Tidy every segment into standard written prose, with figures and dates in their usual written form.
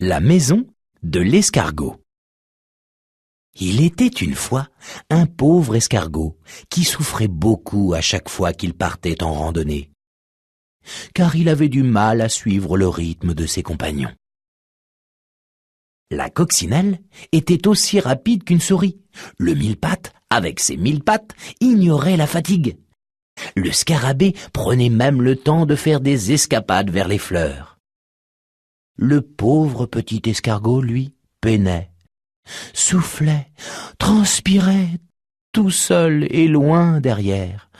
La maison de l'escargot. Il était une fois un pauvre escargot qui souffrait beaucoup à chaque fois qu'il partait en randonnée, car il avait du mal à suivre le rythme de ses compagnons. La coccinelle était aussi rapide qu'une souris. Le mille-pattes, avec ses 1000 pattes, ignorait la fatigue. Le scarabée prenait même le temps de faire des escapades vers les fleurs. Le pauvre petit escargot, lui, peinait, soufflait, transpirait, tout seul et loin derrière,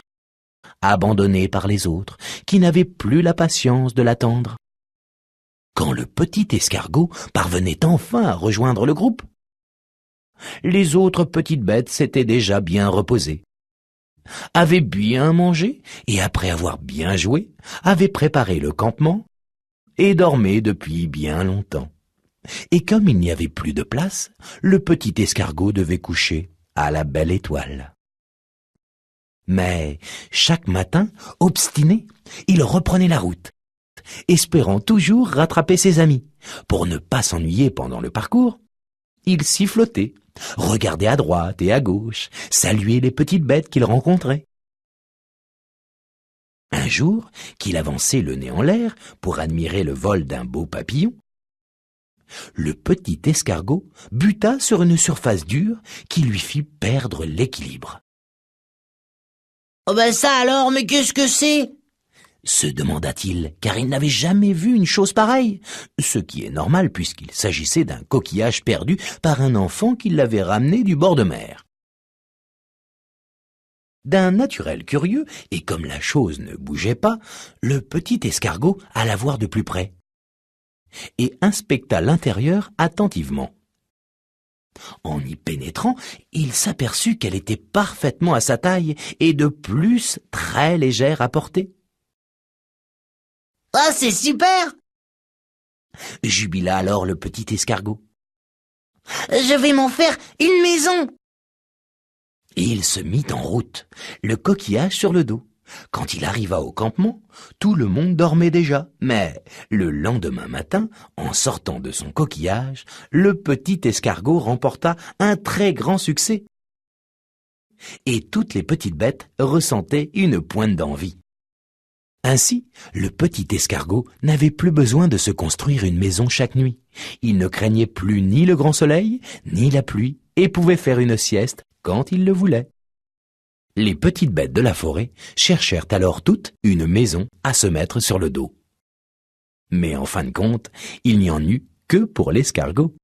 abandonné par les autres, qui n'avaient plus la patience de l'attendre. Quand le petit escargot parvenait enfin à rejoindre le groupe, les autres petites bêtes s'étaient déjà bien reposées, avaient bien mangé et après avoir bien joué, avaient préparé le campement et dormaient depuis bien longtemps. Et comme il n'y avait plus de place, le petit escargot devait coucher à la belle étoile. Mais chaque matin, obstiné, il reprenait la route, espérant toujours rattraper ses amis. Pour ne pas s'ennuyer pendant le parcours, il sifflotait, regardait à droite et à gauche, saluait les petites bêtes qu'il rencontrait. Un jour, qu'il avançait le nez en l'air pour admirer le vol d'un beau papillon, le petit escargot buta sur une surface dure qui lui fit perdre l'équilibre. « Oh ben ça alors, mais qu'est-ce que c'est ?» se demanda-t-il, car il n'avait jamais vu une chose pareille, ce qui est normal puisqu'il s'agissait d'un coquillage perdu par un enfant qui l'avait ramené du bord de mer. D'un naturel curieux, et comme la chose ne bougeait pas, le petit escargot alla voir de plus près et inspecta l'intérieur attentivement. En y pénétrant, il s'aperçut qu'elle était parfaitement à sa taille et de plus très légère à porter. « Ah, c'est super !» jubila alors le petit escargot. « Je vais m'en faire une maison !» Et il se mit en route, le coquillage sur le dos. Quand il arriva au campement, tout le monde dormait déjà. Mais le lendemain matin, en sortant de son coquillage, le petit escargot remporta un très grand succès. Et toutes les petites bêtes ressentaient une pointe d'envie. Ainsi, le petit escargot n'avait plus besoin de se construire une maison chaque nuit. Il ne craignait plus ni le grand soleil, ni la pluie, et pouvait faire une sieste quand il le voulait. Les petites bêtes de la forêt cherchèrent alors toutes une maison à se mettre sur le dos. Mais en fin de compte, il n'y en eut que pour l'escargot.